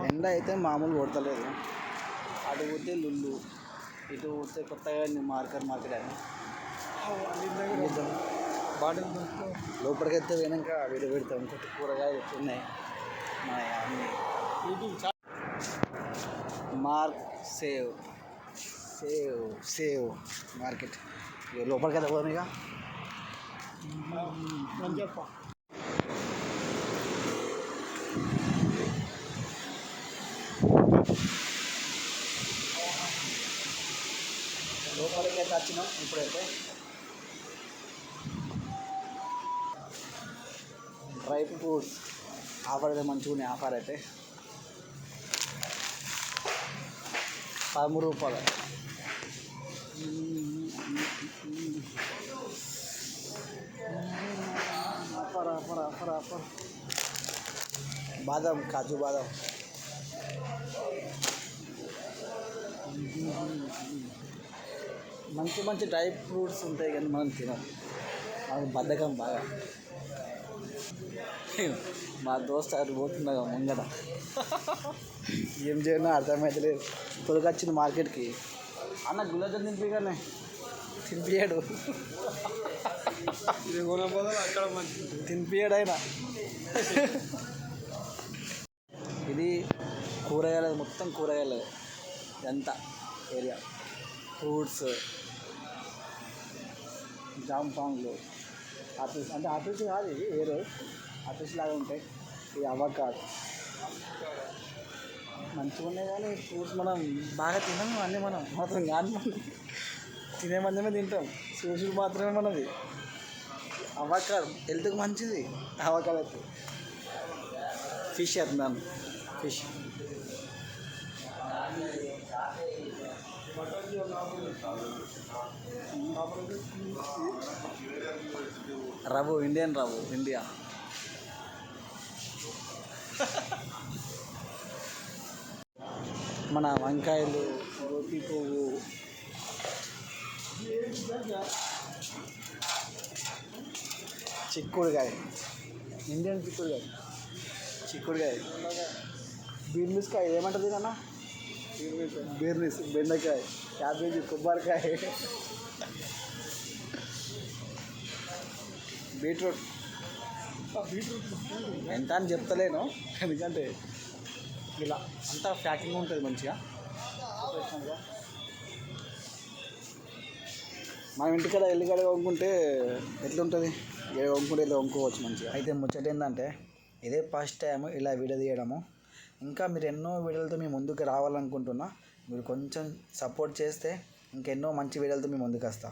ఎండ అయితే మామూలు కొడతలేదు. అటు పోతే లుల్లు, ఇటు పోతే కొత్తగా మార్కెట్ అని లోపలికి అయితే పోయినాక వీడియో పెడతాం. ఇంకొక కూరగాయలు ఉన్నాయి మన అన్ని. Mark save market. లోపలికి అయితే పోదాం ఇక. లోపలికి అయితే వచ్చినాం. ఇప్పుడైతే డ్రై ఫ్రూట్స్ ఆఫర్ అయితే మంచిగా ఉన్నాయి. ఆఫర్ అయితే 13 రూపాయలు. ఆఫర్. బాదం, కాజు బాదం. మంచి డ్రై ఫ్రూట్స్ ఉంటాయి కానీ మనం తినాం. మనకు బద్ధకం బాగా. మా దోస్త్ అటు పోతుండగా ముంగట ఏం చేయను అర్థమైతలేదు. తొలగొచ్చింది మార్కెట్కి. అన్న గులాబ్ తినిపిగానే తినిపించాడు. తినిపించాడు ఆయన. ఇది కూరగాయలు, మొత్తం కూరగాయలు ఎంత ఏరియా. ఫ్రూట్స్, జామ్ పాంగ్లు, ఆపిల్స్. అంటే ఆపిల్స్ కాదు, ఇది వేరే ఆపిల్స్ లాగా ఉంటాయి. ఇది అవకాడో మంచిగా ఉన్నాయి. కానీ ఫ్రూట్స్ మనం బాగా తినాము. అన్నీ మనం మాత్రం కాదు. మనం తినే మందమే తింటాం. ఫ్రూట్స్ మాత్రమే మనది. అవకాడో హెల్త్కి మంచిది. అవకాడో అయితే ఫిష్ వేస్తున్నాను. ఫిష్ రవ్వు, ఇండియన్ రవ్వు, ఇండియా. మన వంకాయలు, గోపి పువ్వు, చిక్కుడుకాయ, ఇండియన్ చిక్కుడుకాయ, బీర్నిస్కాయ ఏమంటుంది కన్నా, బీర్నిస్, బెండకాయ, క్యాబేజీ, కొబ్బరికాయ, బీట్రూట్. ఎంత అని చెప్తలేను ఎందుకంటే ఇలా అంతా ప్యాకింగ్ ఉంటుంది మంచిగా. మనం ఇంటికాడ ఎల్లిగడ వండుకుంటే ఎట్లుంటుంది, వండుకుంటే ఇలా వండుకోవచ్చు మంచిగా. అయితే ముచ్చట ఏంటంటే ఇదే ఫస్ట్ టైం ఇలా వీడియో తీయడము. ఇంకా మీరు ఎన్నో వీడియోలతో మీ ముందుకు రావాలనుకుంటున్నా. మీరు కొంచెం సపోర్ట్ చేస్తే ఇంకెన్నో మంచి వీడియోలతో మీ ముందుకు వస్తా.